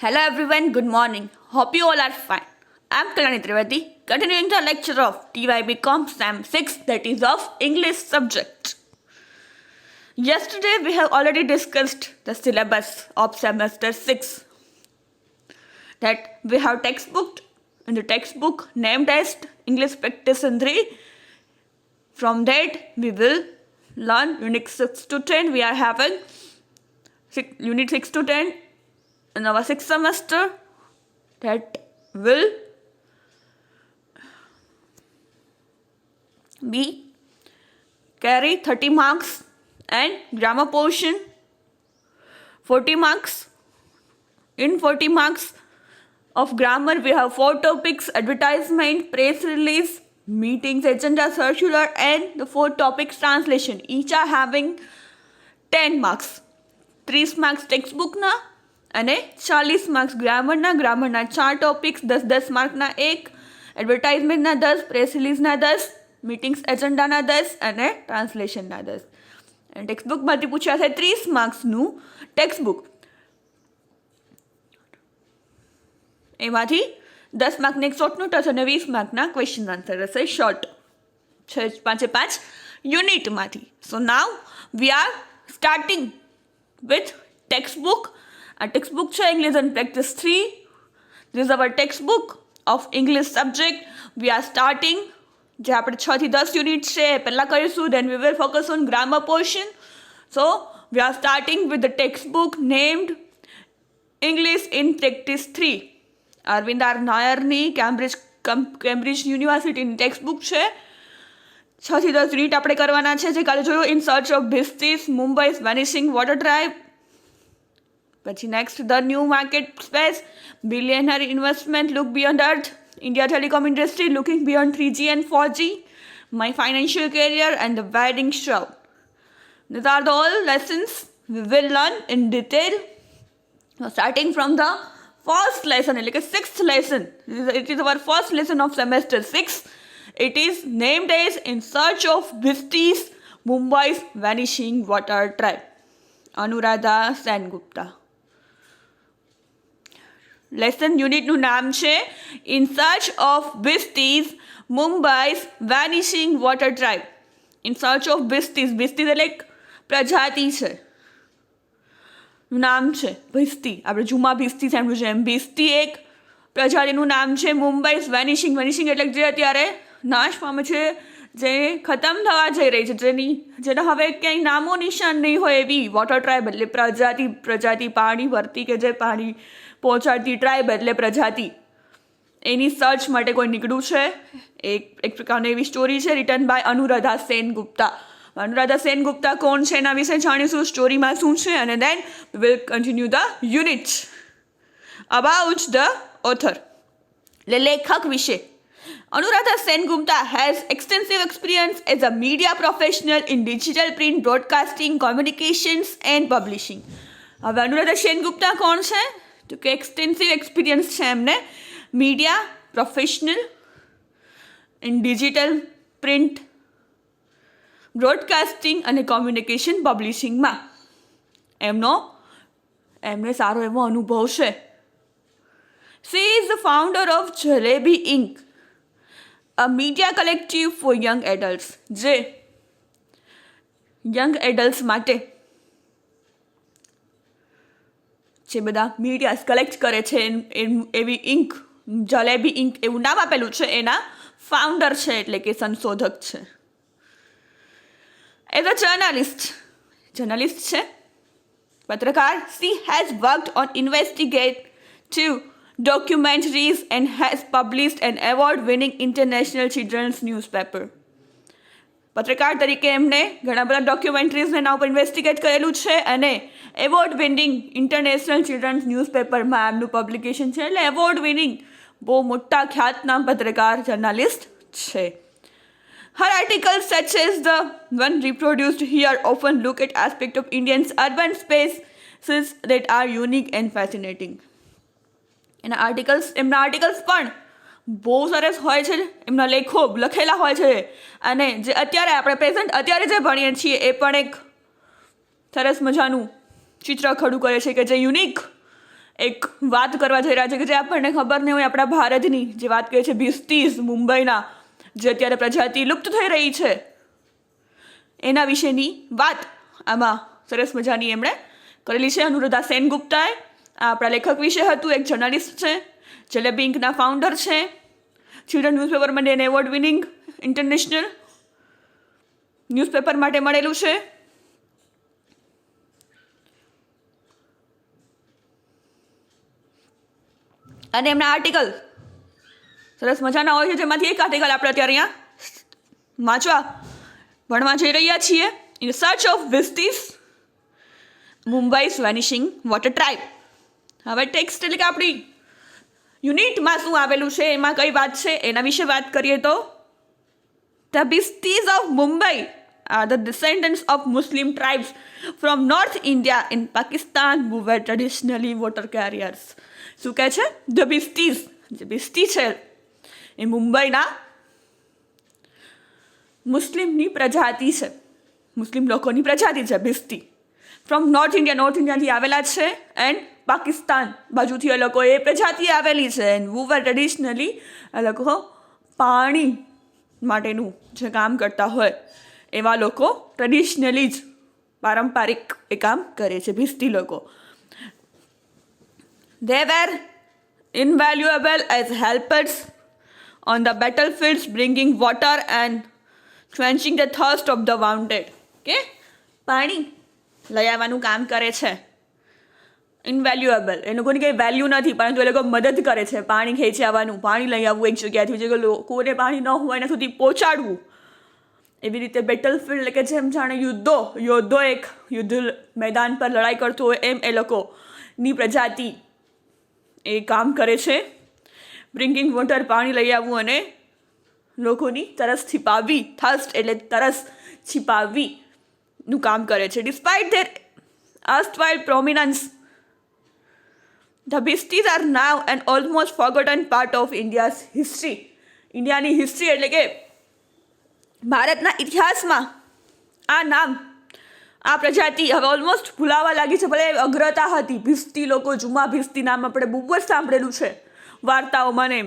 Hello everyone, good morning. Hope you all are fine. I am Kalani Trivedi, continuing the lecture of TYB Comp Sam 6, that is of English subject. Yesterday we have already discussed the syllabus of semester 6. That we have textbook, in the textbook named as English Practitioner 3. From that we will learn unit 6 to 10. We are having unit 6 to 10 in our 6th semester. That will be carry 30 marks and grammar portion 40 marks. In 40 marks of grammar we have 4 topics: advertisement, press release, meetings, agenda, circular, and the 4 topics translation. Each are having 10 marks. 30 marks textbook na અને 40 marks ગ્રામરના 4 topics 10 માર્કના 1, એડવર્ટાઇઝમેન્ટના 10, press રિલીઝના 10, meetings એજન્ડાના 10 અને ટ્રાન્સલેશનના 10. અને ટેક્સ્ટબુકમાંથી પૂછાશે 30 માર્ક્સનું textbook. એમાંથી 10 માર્કની એક short note હશે અને 20 માર્કના question answer હશે શોર્ટ 5 યુનિટમાંથી. So now we are starting with textbook. Our textbook છે English and Practice 3. This is our textbook of English subject. We are starting જે આપણે 6 થી 10 યુનિટ છે એ પહેલાં કરીશું. Then we will focus on grammar portion. So we are starting with the textbook named English in Practice 3. Arvind R નાયરની Cambridge યુનિવર્સિટીની textbook છે. 6 થી 10 યુનિટ આપણે કરવાના છે. જે કાલે જોયું in search of Bhistis, Mumbai's vanishing water drive. પછી next the new market space, billionaire investment, look beyond earth, India telecom industry, looking beyond 3G and 4G, my financial career and the wedding shroud. These are the all lessons we will learn in detail. Starting from the first lesson, એટલે કે 6th lesson. It is our first lesson of semester 6. It is named as In Search of Bhisti's, Mumbai's Vanishing Water Tribe. Anuradha Sengupta. Lesson યુનિટનું નામ છે in search of Bhistis, Mumbai's vanishing water tribe. In search of Bhistis, Bhistis એટલે એક પ્રજાતિ છે, નામ છે ભિસ્તી. આપણે જુમા ભિસ્તી સાંભળ્યું છે એમ ભિસ્તી એક પ્રજાતિનું નામ છે. મુંબઈઝ વેનિશિંગ, વેનિશિંગ એટલે જે અત્યારે નાશ પામે છે, જે ખતમ થવા જઈ રહી છે, જેના હવે ક્યાંય નામો નિશાન નહીં હોય એવી વોટર ટ્રાઇબ એટલે પ્રજાતિ પાણી ભરતી કે જે પાણી પહોંચાડતી, ટ્રાઇબ એટલે પ્રજાતિ. એની સર્ચ માટે કોઈ નીકળ્યું છે. એક પ્રકારની એવી સ્ટોરી છે રિટન બાય અનુરાધા સેનગુપ્તા. અનુરાધા સેનગુપ્તા કોણ છે એના વિશે જાણીશું, સ્ટોરીમાં શું છે, અને then will continue the unit about the author. એટલે લેખક વિશે. Anuradha Sengupta has extensive experience as a media professional in digital print, broadcasting, communications and publishing. હવે અનુરાધા સેનગુપ્તા કોણ છે? તો કે એક્સટેન્સિવ એક્સપિરિયન્સ છે એમને media professional in digital print, broadcasting અને કોમ્યુનિકેશન પબ્લિશિંગમાં એમને સારો એવો અનુભવ છે. She is the founder of Jalebi Inc., a media collective for young adults. જે યંગ એડલ્ટ્સ માટે જે બધા મીડિયા કલેક્ટ કરે છે એવી ઇન્ક, જલેબી ઇન્ક એવું નામ આપેલું છે, એના ફાઉન્ડર છે એટલે કે સંશોધક છે. એઝ અ જર્નલિસ્ટ છે, પત્રકાર. She has worked on investigative documentaries and has published an award-winning international children's newspaper. પત્રકાર તરીકે એમને ઘણા બધા ડોક્યુમેન્ટરીઝ એના ઉપર ઇન્વેસ્ટિગેટ કરેલું છે અને એવોર્ડ વિનિંગ ઇન્ટરનેશનલ ચિલ્ડ્રન્સ ન્યૂઝપેપરમાં એમનું પબ્લિકેશન છે. એટલે એવોર્ડ વિનિંગ બહુ મોટા ખ્યાતનામ પત્રકાર જર્નલિસ્ટ છે. Her articles such as the one reproduced here often look at aspects of Indians' urban spaces that are unique and fascinating. એમના આર્ટિકલ્સ પણ બહુ સરસ હોય છે, એમના લેખો લખેલા હોય છે, અને જે અત્યારે જે ભણીએ છીએ એ પણ એક સરસ મજાનું ચિત્ર ખડું કરે છે કે જે યુનિક એક વાત કરવા જઈ રહ્યા છે કે જે આપણને ખબર નહીં હોય, આપણા ભારતની જે વાત કરીએ છીએ ભિસ્તીસ મુંબઈના, જે અત્યારે પ્રજાતિ લુપ્ત થઈ રહી છે એના વિશેની વાત આમાં સરસ મજાની એમણે કરેલી છે. અનુરાધા સેનગુપ્તાએ આ આપણા લેખક વિશે હતું, એક જર્નલિસ્ટ છે, જલેબી ઇન્કના ફાઉન્ડર છે, ચિલ્ડ્રન ન્યૂઝપેપર માટે એને એવોર્ડ વિનિંગ ઇન્ટરનેશનલ ન્યૂઝપેપર માટે મળેલું છે. અને એમના આર્ટિકલ સરસ મજાના હોય છે, જેમાંથી એક આર્ટિકલ આપણે અત્યારે અહીંયા ભણવા જઈ રહ્યા છીએ. In search of Bhistis Mumbai's vanishing water tribe. હવે ટેક્સ્ટ એટલે કે આપણી યુનિટમાં શું આવેલું છે, એમાં કઈ વાત છે એના વિશે વાત કરીએ તો the Bhistis of Mumbai are the descendants of Muslim tribes from North India in Pakistan who were traditionally water carriers. શું કહે છે? ધ બિસ્તીઝ, જે બિસ્તી છે એ મુંબઈના મુસ્લિમની પ્રજાતિ છે, મુસ્લિમ લોકોની પ્રજાતિ છે બિસ્તી. ફ્રોમ નોર્થ ઇન્ડિયાથી આવેલા છે, એન્ડ પાકિસ્તાન બાજુથી એ લોકો એ પ્રજાતિ આવેલી છે. એન્ડ who were traditionally એ લોકો પાણી માટેનું જે કામ કરતા હોય એવા લોકો ટ્રેડિશનલી જ પારંપરિક એ કામ કરે છે ભિસ્તી લોકો. They were invaluable as helpers on the battlefields, bringing water and quenching the thirst of the wounded. કે પાણી લઈ આવવાનું કામ કરે છે. ઇનવેલ્યુએબલ, એ લોકોની કંઈ વેલ્યુ નથી, પરંતુ એ લોકો મદદ કરે છે પાણી ખેંચી આવવાનું, પાણી લઈ આવવું એક જગ્યાથી બીજી જગ્યાએ, લોકોને પાણી ન હોય એના સુધી પહોંચાડવું. એવી રીતે બેટલફિલ્ડ એટલે કે જેમ જાણે યોદ્ધો એક યુદ્ધ મેદાન પર લડાઈ કરતો હોય એમ એ લોકોની પ્રજાતિ એ કામ કરે છે. બ્રિંગિંગ વોટર, પાણી લઈ આવવું અને લોકોની તરસ છીપાવવી, થર્સ્ટ એટલે તરસ છીપાવવીનું કામ કરે છે. Despite there erstwhile prominence, the Bistis are now an almost forgotten part of India's history. ઇન્ડિયાની હિસ્ટ્રી એટલે કે ભારતના ઇતિહાસમાં આ નામ, આ પ્રજાતિ હવે ઓલમોસ્ટ ભૂલાવા લાગી છે. ભલે અગ્રતા હતી, ભિસ્તી લોકો, જુમા ભિસ્તી નામ આપણે બહુ જ સાંભળેલું છે વાર્તાઓમાં, ને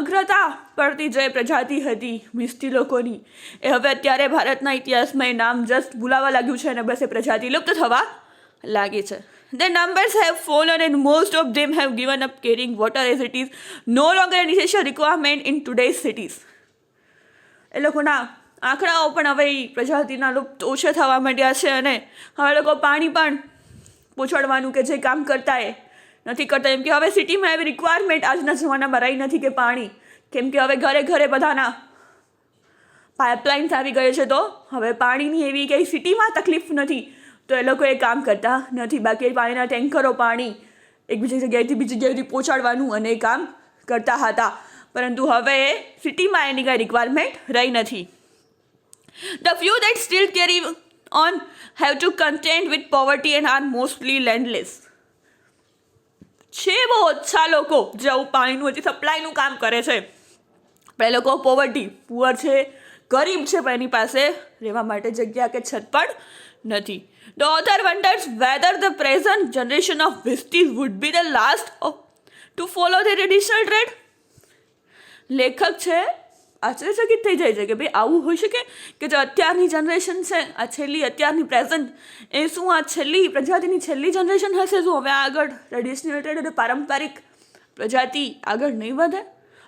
અગ્રતા પડતી જે પ્રજાતિ હતી ભિસ્તી લોકોની એ હવે અત્યારે ભારતના ઇતિહાસમાં એ નામ જસ્ટ ભૂલાવા લાગ્યું છે અને બસ એ પ્રજાતિ લુપ્ત થવા લાગી છે. Their numbers have fallen and most of them have given up carrying water as it is no longer an essential requirement in today's cities. એ લોકોના આંકડાઓ પણ હવે પ્રજાતિના લુપ્ત ઓછા થવા માંડ્યા છે અને હવે લોકો પાણી પણ પહોંચાડવાનું કે જે કામ કરતા એ નથી કરતા. એમ કે હવે સિટીમાં એવી રિક્વાયરમેન્ટ આજના જમાનામાં રહી નથી કે પાણી, કેમ કે હવે ઘરે ઘરે બધાના પાઇપલાઇન્સ આવી ગઈ છે, તો હવે પાણીની એવી કંઈ સિટીમાં તકલીફ નથી, તો એ લોકો એ કામ કરતા નથી. બાકી પાણીના ટેન્કરો પાણી એક બીજી જગ્યાએથી બીજી જગ્યાએથી પહોંચાડવાનું અને એ કામ કરતા હતા, પરંતુ હવે સિટીમાં એની કાંઈ રિક્વાયરમેન્ટ રહી નથી. The few that still carry on have to contend with poverty and are mostly landless. છે બહુ ઓછા લોકો જે આવું પાણીનું હજી સપ્લાયનું કામ કરે છે, પણ એ લોકો પુઅર છે, ગરીબ છે, પણ એની પાસે રહેવા માટે જગ્યા કે છત પણ નથી. The author wonders whether the present generation of Bistis would be the last to follow the traditional trade. લેખક છે આશ્ચર્યચકિત થઈ જાય છે કે ભાઈ આવું હોઈ શકે કે જે અત્યારની જનરેશન છે, આ છેલ્લી અત્યારની પ્રેઝન્ટ, એ શું આ છેલ્લી પ્રજાતિની છેલ્લી જનરેશન હશે? શું હવે આગળ ટ્રેડિશનલ ટ્રેડ એટલે પારંપરિક પ્રજાતિ આગળ નહીં વધે,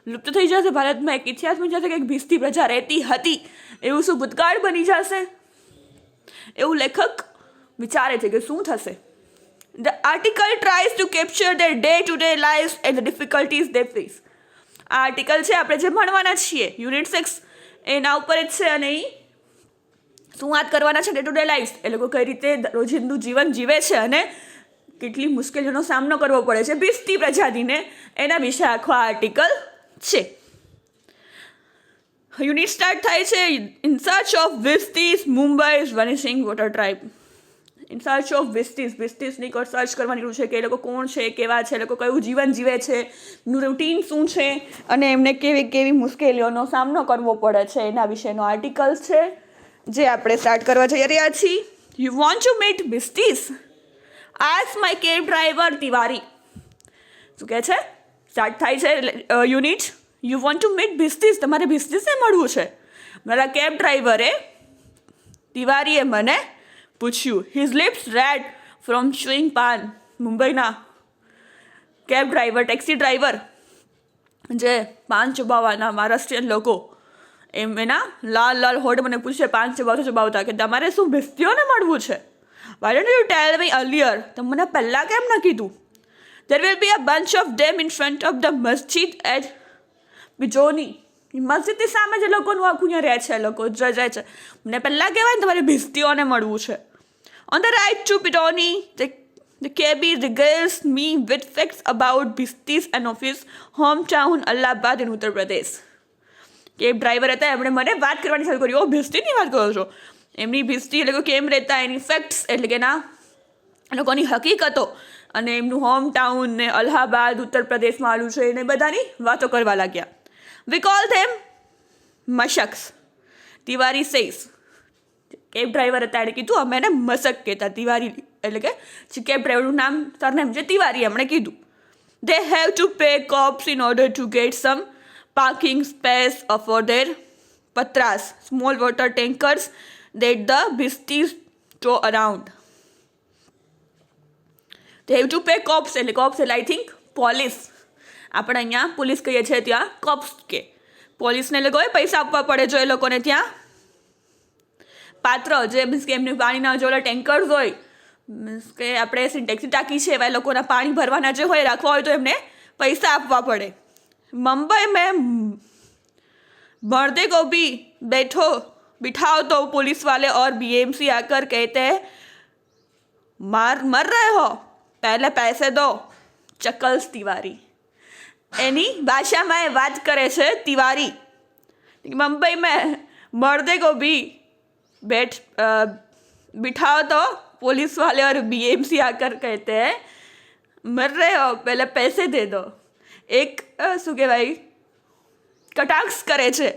લુપ્ત થઈ જશે? ભારતમાં એક ઇતિહાસ બની જશે કે એક ભિસ્તી પ્રજા રહેતી હતી, એવું શું ભૂતકાળ બની જશે? એવું લેખક વિચારે છે કે શું થશે. The article tries to capture their day-to-day lives and the difficulties they face. આ આર્ટિકલ છે આપણે જે ભણવાના છીએ યુનિટ 6 એના ઉપર જ છે, અને એ શું વાત કરવાના છે? ડે ટુ ડે લાઈફ, એ લોકો કઈ રીતે રોજિંદુ જીવન જીવે છે અને કેટલી મુશ્કેલીઓનો સામનો કરવો પડે છે ભિસ્તી પ્રજાતિને, એના વિશે આખો આ આર્ટિકલ છે. યુનિટ સ્ટાર્ટ થાય છે in search of Bhistis Mumbai's vanishing water tribe. In search of વિસ્તીસની સર્ચ કરવાની જરૂર છે કે એ લોકો કોણ છે, કેવા છે, એ લોકો કયું જીવન જીવે છે, એનું રૂટીન શું છે અને એમને કેવી કેવી મુશ્કેલીઓનો સામનો કરવો પડે છે એના વિશેનો આર્ટિકલ છે જે આપણે સ્ટાર્ટ કરવા જઈ રહ્યા છીએ. You want to meet Bhistis? Ask my cab driver Tiwari. શું કહે છે? સ્ટાર્ટ થાય છે unit. You want to meet Bhistis. તમારે ભિસ્તીસને મળવું છે. મારા કેબ ડ્રાઈવરે તિવારીએ મને પૂછ્યું. His lips red from chewing paan. મુંબઈના કેબ ડ્રાઈવર, ટેક્સી ડ્રાઈવર જે પાન ચબાવવાના મહારાષ્ટ્રીયન લોકો, એમ એના લાલ હોઠ મને પૂછે પાન ચબાવતા કે તમારે શું ભિસ્તીઓને મળવું છે? Why don't you tell me earlier? તમે મને પહેલાં કેમ ન કીધું? There will be a bunch of them in front of the masjid at Bijoni. મસ્જિદની સામે જે લોકોનું આખું અહીંયા રહે છે, લોકો રહે છે, મને પહેલાં કહેવાય ને તમારે ભિસ્તીઓને મળવું છે. On the right to Bijoni the cabby regales me with facts about Bhistis and of his hometown Allahabad in Uttar Pradesh. Cab driver હતા, એમણે મને વાત કરવાની શરૂ કરી. ઓ ભિસ્તીની વાત કરો છો? એમની ભિસ્તી એટલે કેમ રહેતા, એની ફેક્ટ્સ એટલે કે એના લોકોની હકીકતો અને એમનું હોમ ટાઉન ને અલ્હાબાદ ઉત્તર પ્રદેશમાં આવેલું છે એને બધાની વાતો કરવા લાગ્યા. We call them mashaks. Tiwari says. Cab driver હતા, એણે કીધું અમે એને મશક કહેતા. તિવારી એટલે કે કેબ ડ્રાઈવરનું નામ સરનેમ છે તિવારી, એમણે કીધું. They have to pay cops in order to gate sum parking space for their patras, small water tankers that the Bhistis tow around. They have to pay cops, એટલે cops એટલે I think police. આપણે અહીંયા police કહીએ છીએ, ત્યાં cops કે. પોલીસને લોકોએ પૈસા આપવા પડે જો એ લોકોને ત્યાં પાત્ર જે મીન્સ કે એમને પાણીના જો ટેન્કર્સ હોય, મીન્સ કે આપણે સિન્ટેક્સની ટાંકી છે એવા લોકોના પાણી ભરવાના જે હોય રાખવા હોય તો એમને પૈસા આપવા પડે. मुंबई में मर्दे को भी बिठाओ तो पुलिस वाले और बीएमसी आकर कहते हैं मर रहे हो, पहले पैसे दो. ચકલ્સ તિવારી. એની ભાષામાં એ વાત કરે છે તિવારી. मुंबई में मर्दे को भी बिठाओ तो पुलिस वाले और बीएमसी आकर कहते हैं मर रहे हो, पहले पैसे दे दो. એક શું કહેવાય કટાક્ષ કરે છે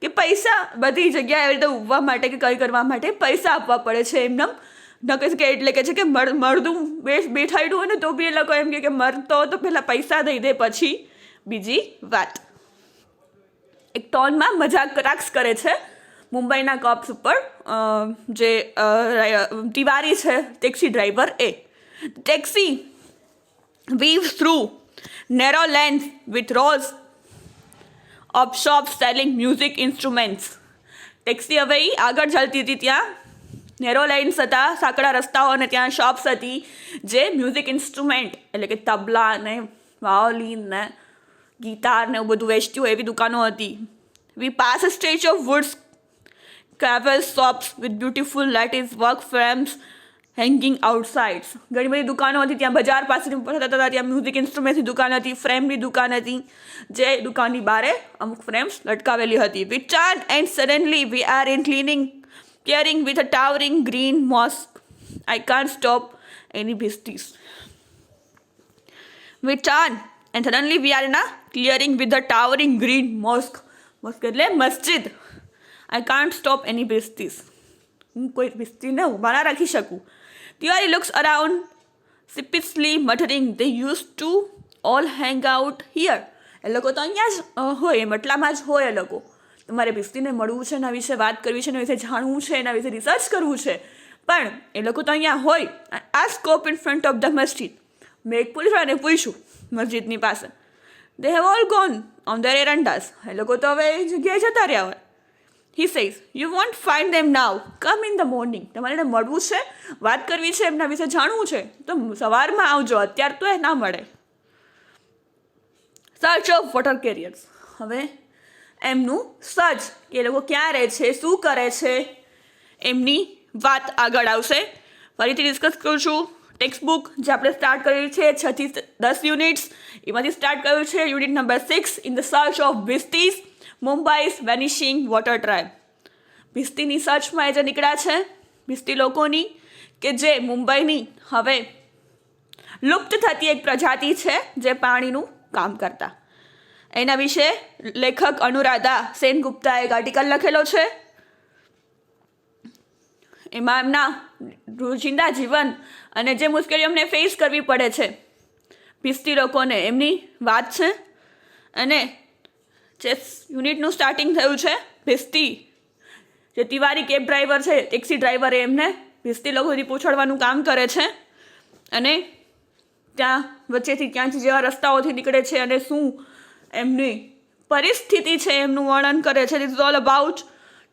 કે પૈસા બધી જગ્યાએ એવી રીતે ઉભવા માટે કે કંઈ કરવા માટે પૈસા આપવા પડે છે. એમને ન કહી શકે એટલે કે છે કે મરદું બેઠાડ્યું હોય ને તો બી એ લોકો એમ કે મરતો તો પહેલાં પૈસા દઈ દે પછી બીજી વાત. એક ટોનમાં મજાક કટાક્ષ કરે છે મુંબઈના કોપ્સ ઉપર. જે તિવારી છે taxi driver, A taxi weaves through narrow lanes with rows of shops selling music instruments. Taxi હવે આગળ ચાલતી હતી, ત્યાં નેરો લાઇન્સ હતા, સાંકડા રસ્તાઓ, અને ત્યાં શોપ્સ હતી જે મ્યુઝિક ઇન્સ્ટ્રુમેન્ટ એટલે કે તબલા ને વાયોલિન ને ગિટાર ને એવું બધું વેચતી હોય એવી દુકાનો હતી. We pass a stretch of woods carvers shops with beautiful lattice work frames hanging outsides. ઘણી બધી દુકાનો હતી ત્યાં, બજાર પાસેની ઉપર થતા ત્યાં મ્યુઝિક ઇન્સ્ટ્રુમેન્ટની દુકાન હતી, ફ્રેમની દુકાન હતી, જે દુકાનની બારે અમુક ફ્રેમ્સ લટકાવેલી હતી. We turn and suddenly we are in clearing with a towering green mosque. I can't stop any Bhistis. We turn and suddenly we are in a clearing with a towering green mosque. Mosque એટલે મસ્જિદ. I can't stop any Bhistis. હું કોઈ ભિસ્તીને ઊભા ના રાખી શકું. Tiwari looks around sheepishly muttering, they used to all hang out here. એ લોકો તો અહીંયા જ હોય, મટલામાં જ હોય. એ લોકો તમારે ભિસ્તીને મળવું છે, એના વિશે વાત કરવી છે, એના વિશે જાણવું છે, એના વિશે રિસર્ચ કરવું છે, પણ એ લોકો તો અહીંયા હોય. આ scope in front of the masjid. મેં એક પોલીસવાળાને પૂછ્યું મસ્જિદની પાસે. They have all gone on their errands. એ લોકો તો હવે એ જગ્યાએ જતા રહ્યા હોય. He says, you won't find them now. Come in the morning. તમારે એને મળવું છે, વાત કરવી છે, એમના વિશે જાણવું છે તો સવારમાં આવજો, અત્યારે તો એ ના મળે. Search of water carriers. હવે એમનું સર્ચ કે એ લોકો ક્યાં રહે છે, શું કરે છે, એમની વાત આગળ આવશે. ફરીથી ડિસ્કસ કરું છું. ટેક્સ્ટ બુક જે આપણે સ્ટાર્ટ કર્યું છે 6 થી 10 યુનિટ્સ, એમાંથી સ્ટાર્ટ કર્યું છે unit number 6 in the search of Bhistis, Mumbai's vanishing water tribe. ભિસ્તીની સર્ચમાં એ જે નીકળ્યા છે, ભિસ્તી લોકોની કે જે મુંબઈની હવે લુપ્ત થતી એક પ્રજાતિ છે જે પાણીનું કામ કરતા. એના વિશે લેખક અનુરાધા સેનગુપ્તાએ એક આર્ટિકલ લખેલો છે. એમાં એમના રોજિંદા જીવન અને જે મુશ્કેલીઓ અમને ફેસ કરવી પડે છે ભિસ્તી લોકોને એમની વાત છે. અને જે યુનિટનું સ્ટાર્ટિંગ થયું છે ભિસ્તી જે તિવારી કેબ ડ્રાઈવર છે, ટેક્સી ડ્રાઈવર, એમને ભિસ્તી લોકોથી પૂછડવાનું કામ કરે છે. અને ત્યાં વચ્ચેથી ક્યાંથી જેવા રસ્તાઓથી નીકળે છે અને શું એમની પરિસ્થિતિ છે એમનું વર્ણન કરે છે. This is all about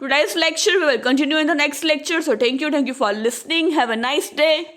today's lecture. We will continue in the next lecture. So thank you for listening. Have a nice day.